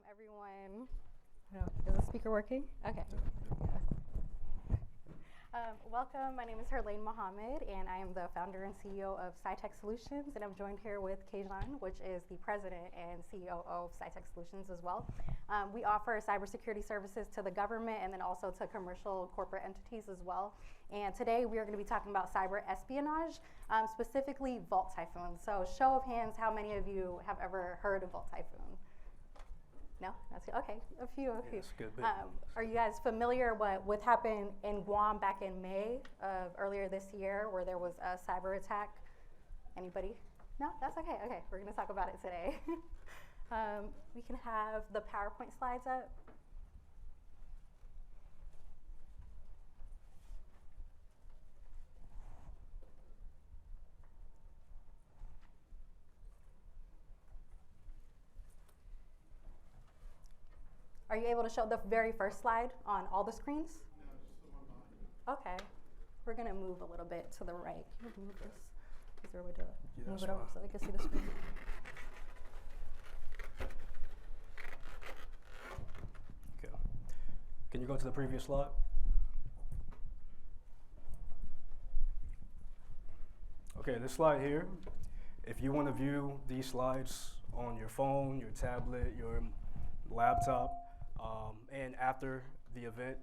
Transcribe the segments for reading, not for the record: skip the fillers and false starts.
everyone. No, is the speaker working? Okay. Welcome. My name is Huralain Mohamed, and I am the founder and CEO of Tech Solutions, and I'm joined here with Kajohn, which is the president and CEO of Tech Solutions as well. We offer cybersecurity services to the government and then also to commercial corporate entities as well. And today we are going to be talking about cyber espionage, specifically Vault Typhoon. So show of hands, how many of you have ever heard of Vault Typhoon? No? That's good. Okay, a few. Yes, good bit. Are you guys familiar with happened in Guam back in May of earlier this year where there was a cyber attack? Anybody? No? That's okay. Okay, we're going to talk about it today. We can have the PowerPoint slides up. Are you able to show the very first slide on all the screens? No, just the one behind you. Okay. We're going to move a little bit to the right. Can we move this? Is there a way to move it over so they can see the screen? Okay. Can you go to the previous slide? Okay, this slide here, if you want to view these slides on your phone, your tablet, your laptop, and after the event,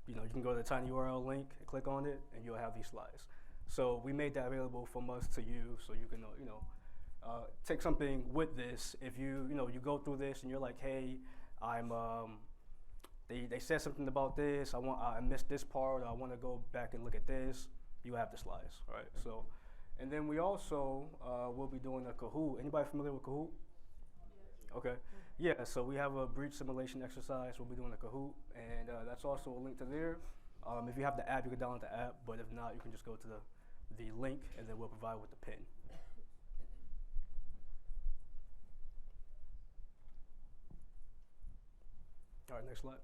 you can go to the tiny URL link, click on it, and you'll have these slides. So we made that available from us to you, so you can take something with this. If you go through this and you're like, hey, they said something about this. I missed this part. I want to go back and look at this. You have the slides, right? So, and then we also will be doing a Kahoot. Anybody familiar with Kahoot? Okay. Yeah, so we have a breach simulation exercise. We'll be doing a Kahoot, and that's also a link to there. If you have the app, you can download the app, but if not, you can just go to the link, and then we'll provide with the pin. All right, next slide.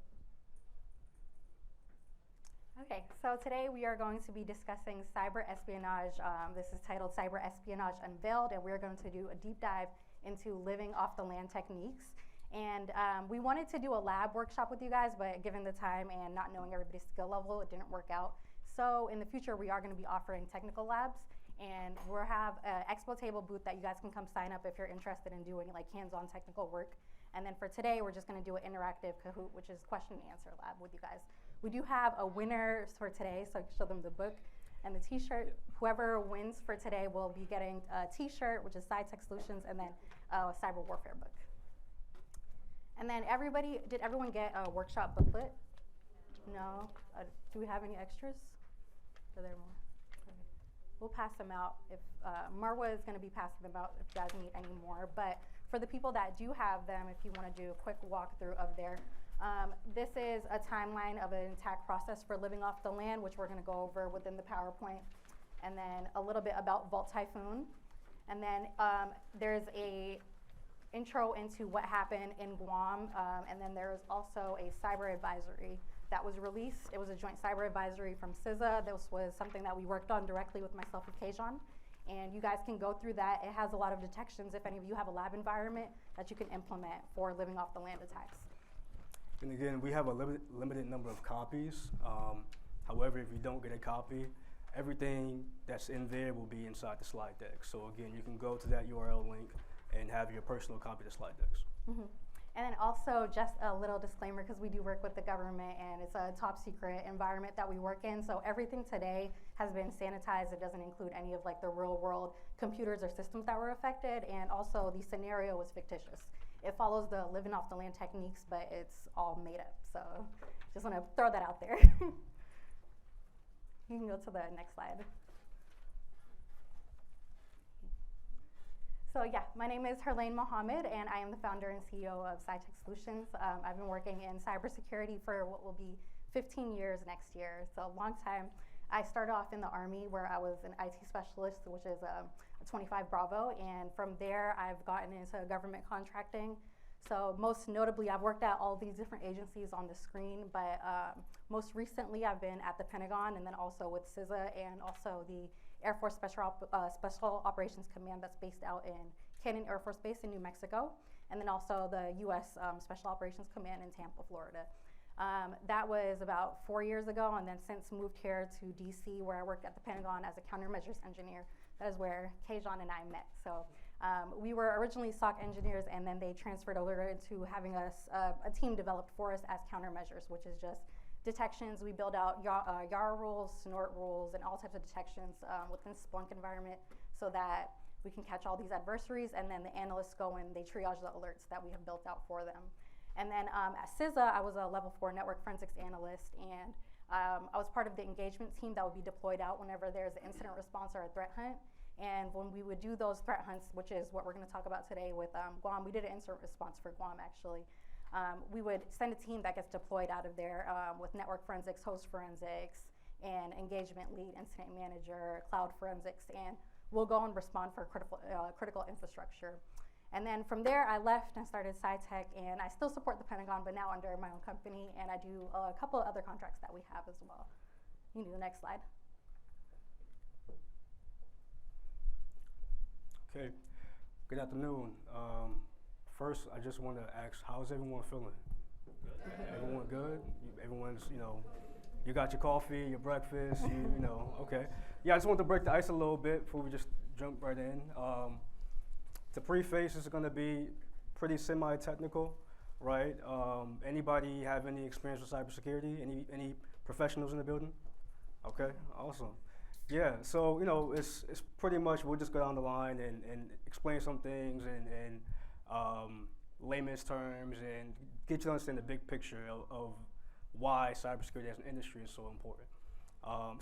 Okay, so today we are going to be discussing cyber espionage. This is titled Cyber Espionage Unveiled, and we're going to do a deep dive into living off the land techniques. And we wanted to do a lab workshop with you guys, but given the time and not knowing everybody's skill level, it didn't work out. So in the future, we are going to be offering technical labs, and we'll have an expo table booth that you guys can come sign up if you're interested in doing like hands-on technical work. And then for today, we're just going to do an interactive Kahoot, which is question and answer lab with you guys. We do have a winner for today, so I can show them the book and the t-shirt. Whoever wins for today will be getting a t-shirt, which is Tech Solutions, and then a cyber warfare book. And then did everyone get a workshop booklet? No? Do we have any extras? Are there more? Okay. We'll pass them out. If Marwa is going to be passing them out if you guys need any more. But for the people that do have them, if you want to do a quick walkthrough of there, this is a timeline of an attack process for living off the land, which we're going to go over within the PowerPoint. And then a little bit about Vault Typhoon. And then there's a intro into what happened in Guam, and then there is also a cyber advisory that was released. It was a joint cyber advisory from CISA. This was something that we worked on directly with myself and Kajohn, and you guys can go through that. It has a lot of detections if any of you have a lab environment that you can implement for living off the land attacks. And again, we have a limited number of copies. However, if you don't get a copy, everything that's in there will be inside the slide deck. So again, you can go to that URL link and have your personal copy of the slide decks. Mm-hmm. And then also just a little disclaimer, because we do work with the government and it's a top secret environment that we work in. So everything today has been sanitized. It doesn't include any of like the real world computers or systems that were affected. And also the scenario was fictitious. It follows the living off the land techniques, but it's all made up. So just want to throw that out there. You can go to the next slide. So yeah, my name is Huralain Mohamed, and I am the founder and CEO of Tech Solutions. I've been working in cybersecurity for what will be 15 years next year. It's a long time. I started off in the Army where I was an IT specialist, which is a 25 Bravo, and from there I've gotten into government contracting. So most notably, I've worked at all these different agencies on the screen, but most recently I've been at the Pentagon and then also with CISA and also the Air Force Special Operations Command that's based out in Cannon Air Force Base in New Mexico. and then also the U.S. Special Operations Command in Tampa, Florida. That was about 4 years ago, and then since moved here to DC, where I worked at the Pentagon as a countermeasures engineer. That is where Kajohn and I met. So we were originally SOC engineers, and then they transferred over into having us a team developed for us as countermeasures, which is just detections. We build out YAR rules, snort rules, and all types of detections within Splunk environment, so that we can catch all these adversaries, and then the analysts go and they triage the alerts that we have built out for them. And then at CISA, I was a level 4 network forensics analyst, and I was part of the engagement team that would be deployed out whenever there's an incident response or a threat hunt. And when we would do those threat hunts, which is what we're going to talk about today with Guam, we did an incident response for Guam actually. We would send a team that gets deployed out of there with network forensics, host forensics, and engagement lead, incident manager, cloud forensics, and we'll go and respond for critical infrastructure. And then from there, I left and started SciTech, and I still support the Pentagon, but now under my own company, and I do a couple of other contracts that we have as well. You can do the next slide. Okay, good afternoon. First, I just want to ask, how's everyone feeling? Everyone good? Everyone's, you got your coffee, your breakfast, okay. Yeah, I just want to break the ice a little bit before we just jump right in. The preface is going to be pretty semi-technical, right? Anybody have any experience with cybersecurity? Any professionals in the building? Okay, awesome. Yeah, so it's pretty much we'll just go down the line and explain some things in layman's terms and get you to understand the big picture of why cybersecurity as an industry is so important.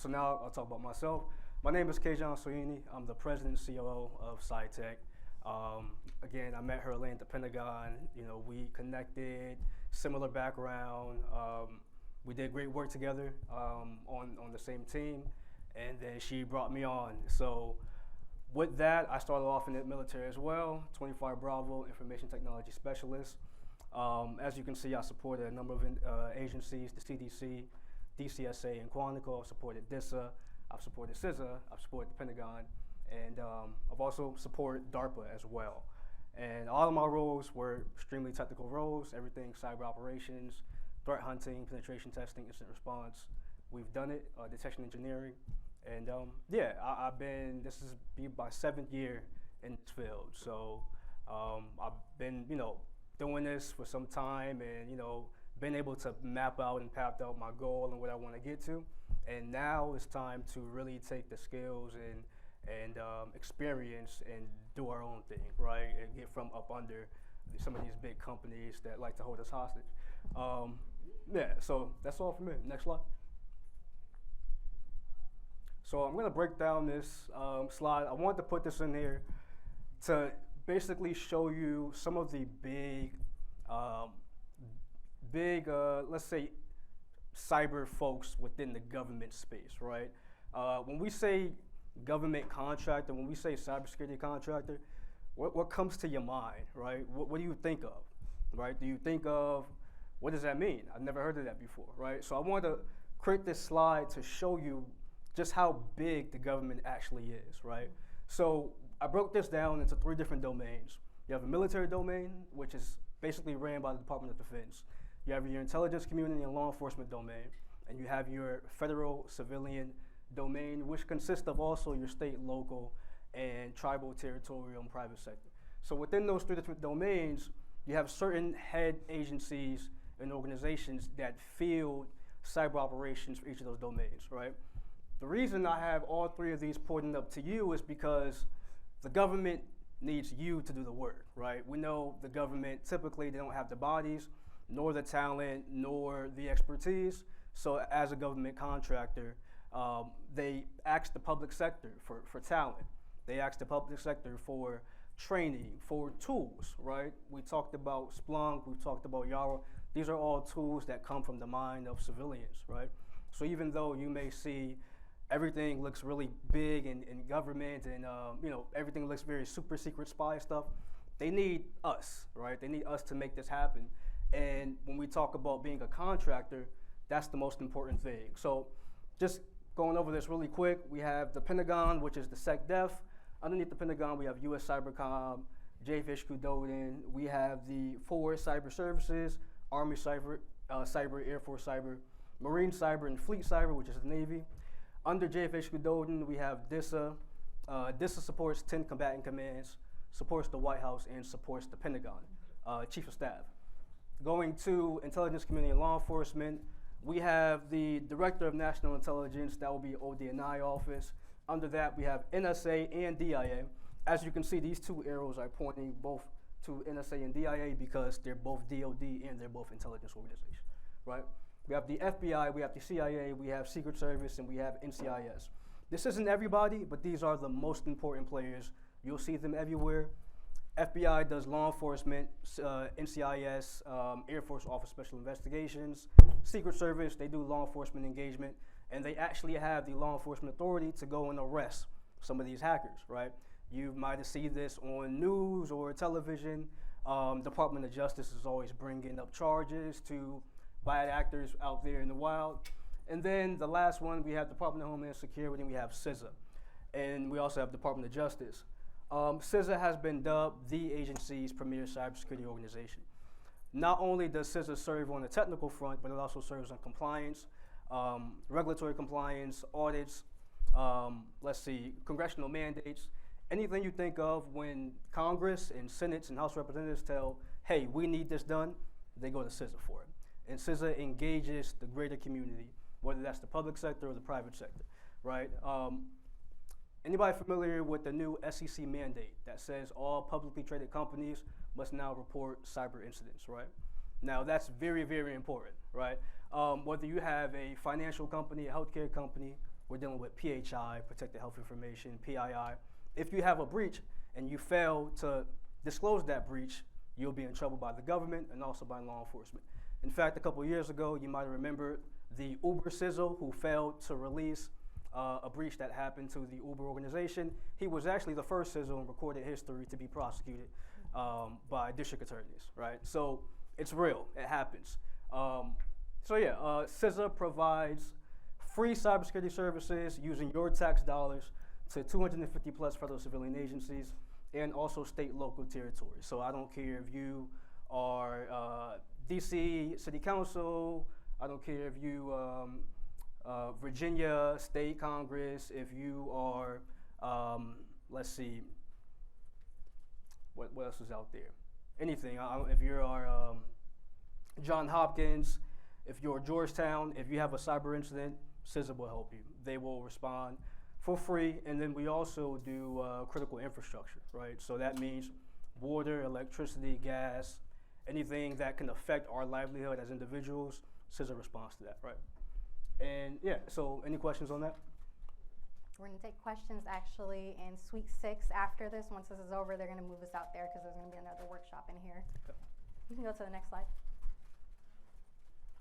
So now I'll talk about myself. My name is Kajohn Soyini. I'm the president and COO of SciTech. Again, I met Huralain at the Pentagon. We connected, similar background. We did great work together on the same team, and then she brought me on. So with that, I started off in the military as well, 25 Bravo, Information Technology Specialist. As you can see, I supported a number of agencies, the CDC, DCSA, and Quantico. I've supported DISA, I've supported CISA, I've supported the Pentagon, and I've also supported DARPA as well. And all of my roles were extremely technical roles, everything cyber operations, threat hunting, penetration testing, incident response. We've done it, detection engineering. And I've been, this is my 7th year in this field. So I've been, doing this for some time and, been able to map out and map out my goal and what I want to get to. And now it's time to really take the skills and experience and do our own thing, right? And get from up under some of these big companies that like to hold us hostage. So that's all for me. Next slide. So I'm going to break down this slide. I wanted to put this in here to basically show you some of the big, let's say, cyber folks within the government space, right? When we say government contractor, when we say cybersecurity contractor, what comes to your mind, right? What do you think of, right? Do you think of, what does that mean? I've never heard of that before, right? So I wanted to create this slide to show you just how big the government actually is, right? So I broke this down into 3 different domains. You have a military domain, which is basically ran by the Department of Defense. You have your intelligence community and law enforcement domain, and you have your federal civilian domain, which consists of also your state, local, and tribal, territorial, and private sector. So within those 3 different domains, you have certain head agencies and organizations that field cyber operations for each of those domains, right? The reason I have all 3 of these pointing up to you is because the government needs you to do the work, right? We know the government, typically they don't have the bodies, nor the talent, nor the expertise. So as a government contractor, they ask the public sector for talent. They ask the public sector for training, for tools, right? We talked about Splunk, we talked about Yara. These are all tools that come from the mind of civilians, right? So even though you may see everything looks really big in government and everything looks very super secret spy stuff, they need us, right? They need us to make this happen. And when we talk about being a contractor, that's the most important thing. So just going over this really quick, we have the Pentagon, which is the SecDef. Underneath the Pentagon, we have US Cybercom, JFH Kajohn. We have the 4 cyber services: Army Cyber, Air Force Cyber, Marine Cyber, and Fleet Cyber, which is the Navy. Under JFH Kajohn, we have DISA. DISA supports 10 combatant commands, supports the White House, and supports the Pentagon, Chief of Staff. Going to Intelligence Community and Law Enforcement, we have the Director of National Intelligence, that will be ODNI office. Under that, we have NSA and DIA. As you can see, these 2 arrows are pointing both to NSA and DIA because they're both DOD and they're both intelligence organizations, right? We have the FBI, we have the CIA, we have Secret Service, and we have NCIS. This isn't everybody, but these are the most important players. You'll see them everywhere. FBI does law enforcement, NCIS, Air Force Office Special Investigations, Secret Service, they do law enforcement engagement, and they actually have the law enforcement authority to go and arrest some of these hackers, right? You might have seen this on news or television. Department of Justice is always bringing up charges to bad actors out there in the wild. And then the last one, we have Department of Homeland Security, and we have CISA. And we also have Department of Justice. CISA has been dubbed the agency's premier cybersecurity organization. Not only does CISA serve on the technical front, but it also serves on compliance, regulatory compliance, audits, congressional mandates. Anything you think of when Congress and Senates and House Representatives tell, hey, we need this done, they go to CISA for it. And CISA engages the greater community, whether that's the public sector or the private sector, right? Anybody familiar with the new SEC mandate that says all publicly traded companies must now report cyber incidents, right? Now that's very, very important, right? Whether you have a financial company, a healthcare company, we're dealing with PHI, Protected Health Information, PII. If you have a breach and you fail to disclose that breach, you'll be in trouble by the government and also by law enforcement. In fact, a couple of years ago, you might have remembered the Uber CISO who failed to release a breach that happened to the Uber organization. He was actually the first CISO in recorded history to be prosecuted by district attorneys, right? So it's real, it happens. CISA provides free cybersecurity services using your tax dollars to 250 plus federal civilian agencies and also state, local territories. So I don't care if you are DC City Council, I don't care if you Virginia State Congress, if you are, what else is out there? Anything, if you are John Hopkins, if you're Georgetown, if you have a cyber incident, CISA will help you. They will respond for free, and then we also do critical infrastructure, right? So that means water, electricity, gas, anything that can affect our livelihood as individuals, CISA responds to that, right? And yeah, so any questions on that? We're going to take questions actually in Suite 6 after this. Once this is over, they're going to move us out there because there's going to be another workshop in here. Okay. You can go to the next slide.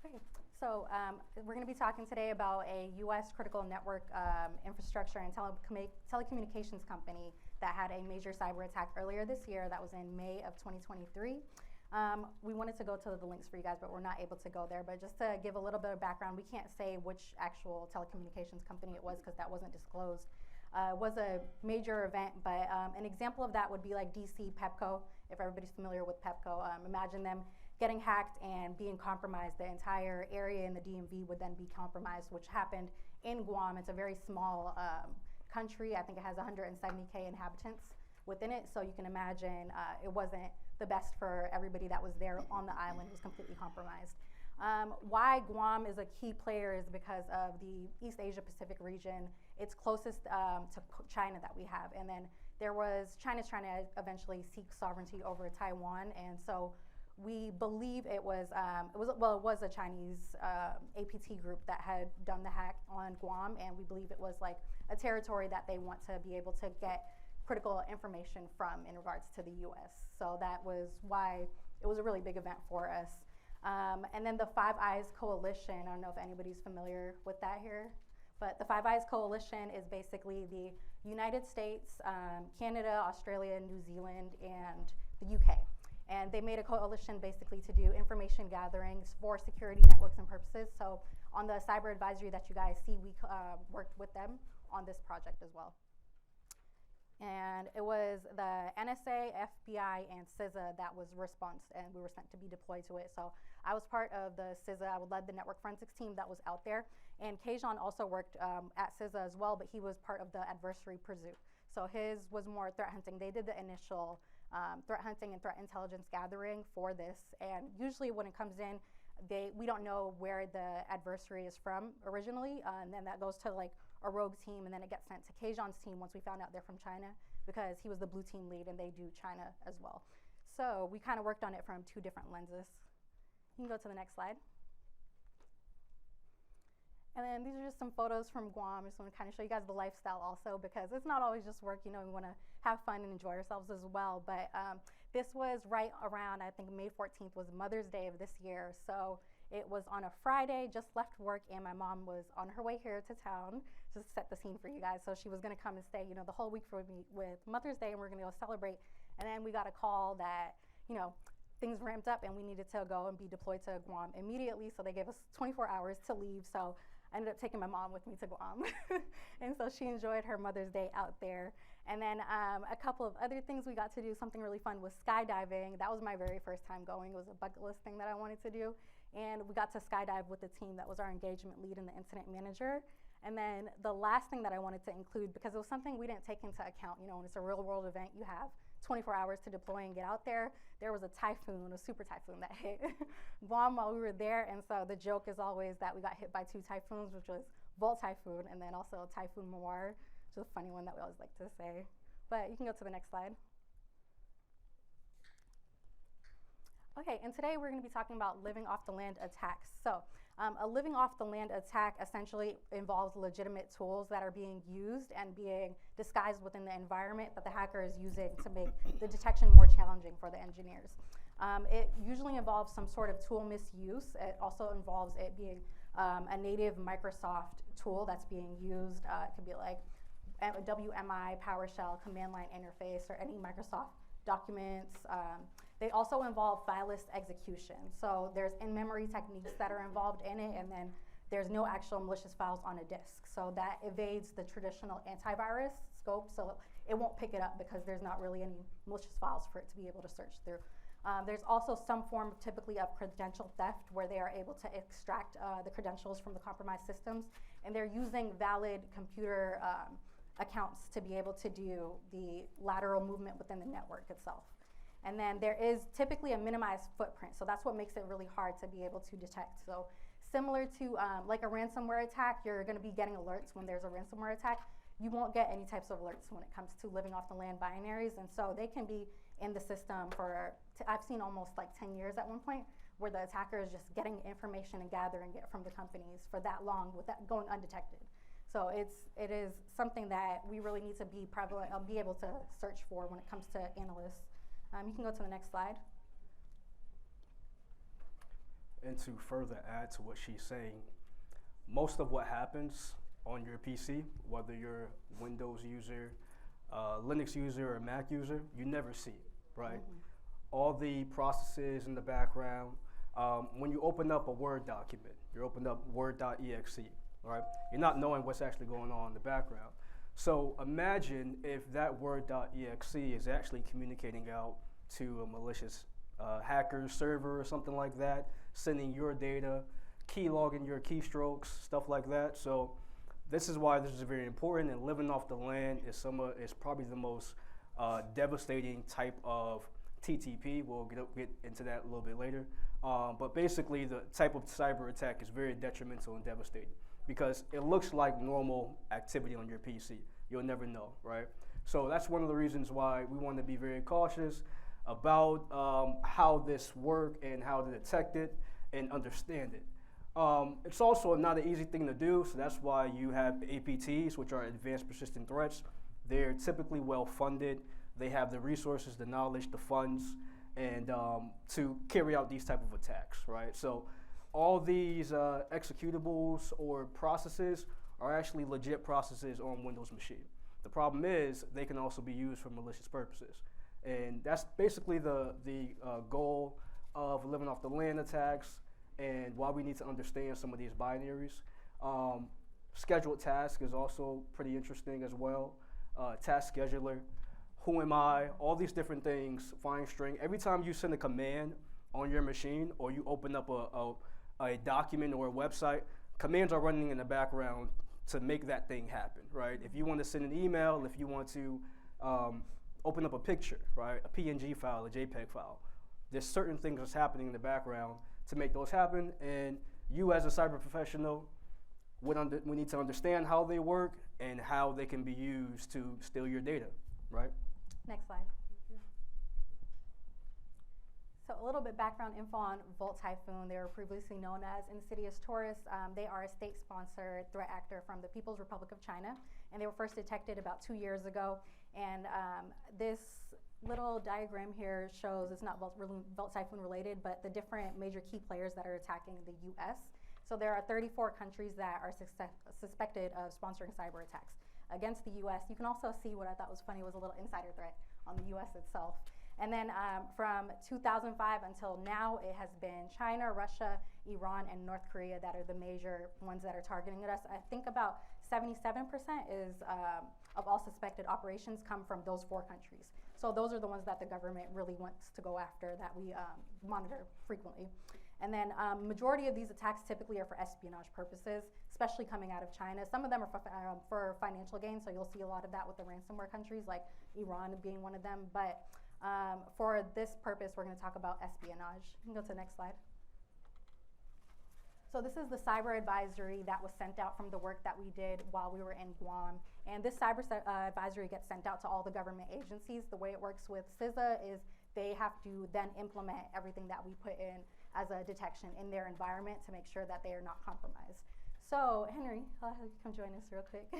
Okay, so we're going to be talking today about a U.S. critical network infrastructure and telecommunications company that had a major cyber attack earlier this year. That was in May of 2023. We wanted to go to the links for you guys, but we're not able to go there. But just to give a little bit of background, we can't say which actual telecommunications company it was because that wasn't disclosed. It was a major event, but an example of that would be like DC Pepco, if everybody's familiar with Pepco. Imagine them getting hacked and being compromised. The entire area in the DMV would then be compromised, which happened in Guam. It's a very small country. I think it has 170K inhabitants within it, so you can imagine it wasn't the best for everybody that was there on the island. It was completely compromised. Why Guam is a key player is because of the East Asia Pacific region. It's closest to China that we have, and then China's trying to eventually seek sovereignty over Taiwan, and so we believe it was a Chinese APT group that had done the hack on Guam, and we believe it was like a territory that they want to be able to get critical information from in regards to the U.S. So that was why it was a really big event for us. And then the Five Eyes Coalition, I don't know if anybody's familiar with that here, but the Five Eyes Coalition is basically the United States, Canada, Australia, New Zealand, and the UK. And they made a coalition basically to do information gatherings for security networks and purposes. So on the cyber advisory that you guys see, we worked with them on this project as well. And it was the NSA, FBI, and CISA that was response, and we were sent to be deployed to it. So I was part of the CISA. I led the network forensics team that was out there. And Kajohn also worked at CISA as well, but he was part of the adversary pursuit. So his was more threat hunting. They did the initial threat hunting and threat intelligence gathering for this. And usually when it comes in, we don't know where the adversary is from originally, and then that goes to like a rogue team, and then it gets sent to Kajohn's team once we found out they're from China, because he was the blue team lead and they do China as well. So we kind of worked on it from two different lenses. You can go to the next slide. And then these are just some photos from Guam. I just want to kind of show you guys the lifestyle also, because it's not always just work. You know, we want to have fun and enjoy ourselves as well. But this was right around, I think May 14th was Mother's Day of this year. So it was on a Friday, just left work, and my mom was on her way here to town, just to set the scene for you guys. So she was going to come and stay, you know, the whole week for me with Mother's Day, and we're going to go celebrate. And then we got a call that, you know, things ramped up and we needed to go and be deployed to Guam immediately. So they gave us 24 hours to leave. So I ended up taking my mom with me to Guam. And so she enjoyed her Mother's Day out there. And then a couple of other things we got to do, something really fun was skydiving. That was my very first time going. It was a bucket list thing that I wanted to do. And we got to skydive with the team that was our engagement lead and the incident manager. And then the last thing that I wanted to include, because it was something we didn't take into account, you know, when it's a real world event, you have 24 hours to deploy and get out there. There was a typhoon, a super typhoon that hit Guam while we were there. And so the joke is always that we got hit by two typhoons, which was Volt Typhoon and then also Typhoon Mawar, which is a funny one that we always like to say. But you can go to the next slide. Okay, and today we're going to be talking about living off the land attacks. So a living off the land attack essentially involves legitimate tools that are being used and being disguised within the environment that the hacker is using to make the detection more challenging for the engineers. It usually involves some sort of tool misuse. It also involves it being a native Microsoft tool that's being used. It could be like a WMI, PowerShell, command line interface, or any Microsoft documents. They also involve fileless execution. So there's in-memory techniques that are involved in it, and then there's no actual malicious files on a disk. So that evades the traditional antivirus scope, so it won't pick it up because there's not really any malicious files for it to be able to search through. There's also some form typically of credential theft where they are able to extract the credentials from the compromised systems, and they're using valid computer accounts to be able to do the lateral movement within the network itself. And then there is typically a minimized footprint, so that's what makes it really hard to be able to detect. So similar to like a ransomware attack, you're going to be getting alerts when there's a ransomware attack. You won't get any types of alerts when it comes to living off the land binaries, and so they can be in the system for, I've seen almost like 10 years at one point, where the attacker is just getting information and gathering it from the companies for that long without going undetected. So it is something that we really need to be prevalent, be able to search for when it comes to analysts. You can go to the next slide. And to further add to what she's saying, most of what happens on your PC, whether you're a Windows user, Linux user, or Mac user, you never see it, right? Mm-hmm. All the processes in the background, when you open up a Word document, you open up Word.exe, right? You're not knowing what's actually going on in the background. So imagine if that Word.exe is actually communicating out to a malicious hacker server or something like that, sending your data, keylogging your keystrokes, stuff like that. So this is why this is very important, and living off the land is probably the most devastating type of TTP. We'll get into that a little bit later. But basically, the type of cyber attack is very detrimental and devastating, because it looks like normal activity on your PC. You'll never know, right? So that's one of the reasons why we want to be very cautious about how this works and how to detect it and understand it. It's also not an easy thing to do, so that's why you have APTs, which are advanced persistent threats. They're typically well funded. They have the resources, the knowledge, the funds, and to carry out these type of attacks, right? So all these executables or processes are actually legit processes on Windows machine. The problem is they can also be used for malicious purposes. And that's basically the goal of living off the land attacks and why we need to understand some of these binaries. Scheduled task is also pretty interesting as well. task scheduler, who am I, all these different things, flying string. Every time you send a command on your machine or you open up a document or a website, commands are running in the background to make that thing happen, right? If you want to send an email, if you want to open up a picture, right, a PNG file, a JPEG file, there's certain things that's happening in the background to make those happen, and you as a cyber professional we need to understand how they work and how they can be used to steal your data, right? Next slide. So a little bit background info on Volt Typhoon. They were previously known as Insidious Taurus. They are a state-sponsored threat actor from the People's Republic of China, and they were first detected about 2 years ago. And this little diagram here shows, it's not Volt Typhoon related, but the different major key players that are attacking the US. So there are 34 countries that are suspected of sponsoring cyber attacks against the US. You can also see what I thought was funny was a little insider threat on the US itself. And then from 2005 until now, it has been China, Russia, Iran, and North Korea that are the major ones that are targeting us. I think about 77% is of all suspected operations come from those 4 countries. So those are the ones that the government really wants to go after, that we monitor frequently. And then majority of these attacks typically are for espionage purposes, especially coming out of China. Some of them are for financial gain, so you'll see a lot of that with the ransomware countries, like Iran being one of them. But for this purpose, we're going to talk about espionage. You can go to the next slide. So this is the cyber advisory that was sent out from the work that we did while we were in Guam. And this cyber advisory gets sent out to all the government agencies. The way it works with CISA is they have to then implement everything that we put in as a detection in their environment to make sure that they are not compromised. So Henry, I'll have you come join us real quick. I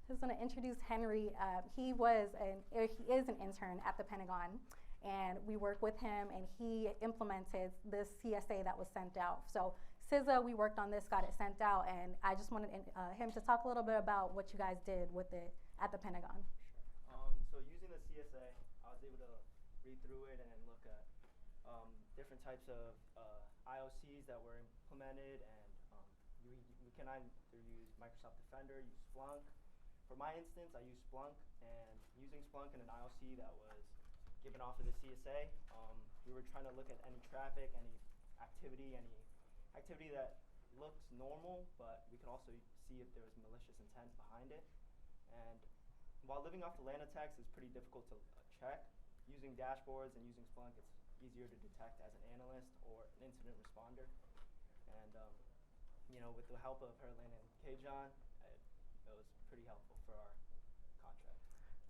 just want to introduce Henry. He is an intern at the Pentagon, and we work with him, and he implemented this CSA that was sent out. So CISA, we worked on this, got it sent out, and I just wanted him to talk a little bit about what you guys did with it at the Pentagon. So using the CSA, I was able to read through it and look at different types of IOCs that were implemented, and we can either use Microsoft Defender, use Splunk. For my instance, I used Splunk, and using Splunk in an IOC that was given off of the CSA, we were trying to look at any traffic, any activity that looked normal, but we could also see if there was malicious intent behind it. And while living off the land attacks is pretty difficult to check, using dashboards and using Splunk, it's easier to detect as an analyst or an incident responder. And with the help of Huralain and Kajohn, it was pretty helpful for our contract.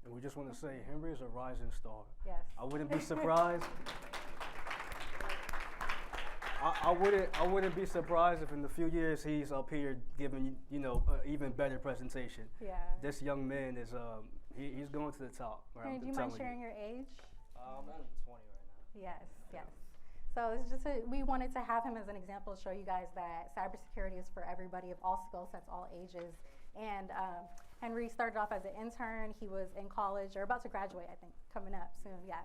And we just want to say, Henry is a rising star. Yes. I wouldn't be surprised. I wouldn't be surprised if in a few years he's up here giving an even better presentation. Yeah. This young man is he's going to the top. Right? Henry, do you mind sharing your age? I'm only 20 right now. Yes, yes. So it's just we wanted to have him as an example to show you guys that cybersecurity is for everybody of all skill sets, all ages. And Henry started off as an intern. He was in college, or about to graduate, I think, coming up soon, yeah.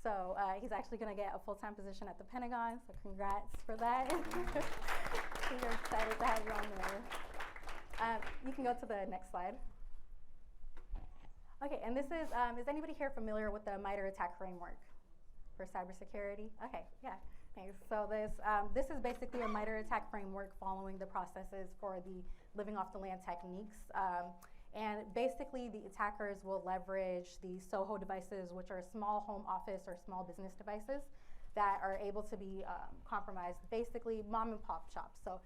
So he's actually going to get a full-time position at the Pentagon, so congrats for that. We're excited to have you on there. You can go to the next slide. Okay, and this is anybody here familiar with the Mitre attack framework for cybersecurity? Okay, yeah, thanks. So this is basically a Mitre attack framework following the processes for the living off the land techniques. And basically, the attackers will leverage the SOHO devices, which are small home office or small business devices that are able to be compromised, basically mom and pop shops. So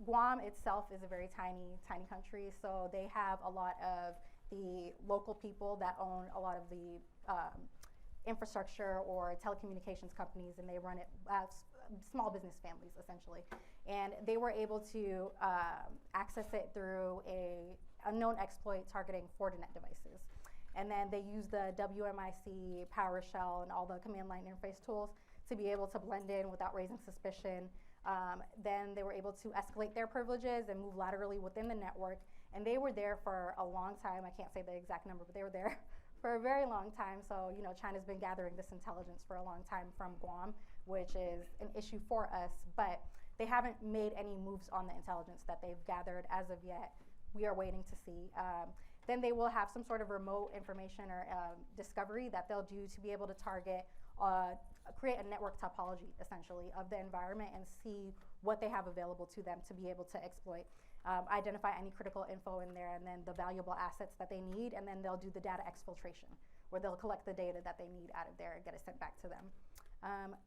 Guam itself is a very tiny country, so they have a lot of the local people that own a lot of the infrastructure or telecommunications companies, and they run it as small business families, essentially. And they were able to access it through a unknown exploit targeting Fortinet devices. And then they use the WMIC, PowerShell, and all the command line interface tools to be able to blend in without raising suspicion. Then they were able to escalate their privileges and move laterally within the network. And they were there for a long time. I can't say the exact number, but they were there for a very long time. So, China's been gathering this intelligence for a long time from Guam, which is an issue for us. But they haven't made any moves on the intelligence that they've gathered as of yet. We are waiting to see. then they will have some sort of remote information or discovery that they'll do to be able to target, create a network topology, essentially, of the environment and see what they have available to them to be able to exploit. Identify any critical info in there, and then the valuable assets that they need, and then they'll do the data exfiltration, where they'll collect the data that they need out of there and get it sent back to them.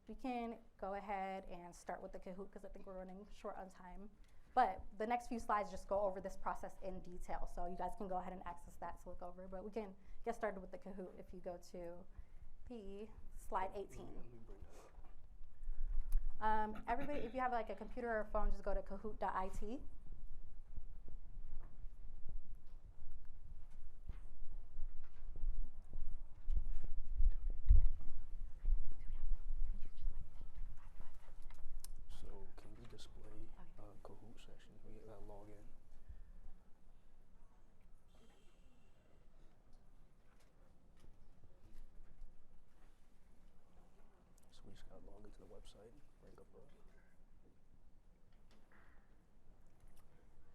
We can go ahead and start with the Kahoot, because I think we're running short on time. But the next few slides just go over this process in detail, so you guys can go ahead and access that to look over. But we can get started with the Kahoot if you go to slide 18. Everybody, if you have like a computer or a phone, just go to kahoot.it.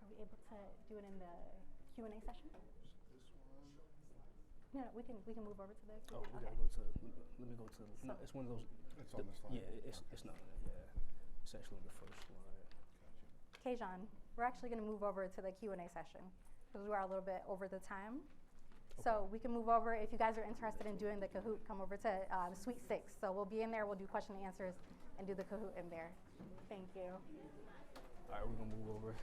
Are we able to do it in the Q&A session? No, we can move over to the Q&A. Oh, we okay. gotta go to. Let me go to. No, it's one of those. It's on the slide. Yeah, it's not. Yeah, it's actually the first slide. Kajohn, we're actually going to move over to the Q&A session because we are a little bit over the time. Okay. So we can move over. If you guys are interested in doing the Kahoot, come over to Suite 6. So we'll be in there. We'll do question and answers and do the Kahoot in there. Thank you. All right, we're gonna move over.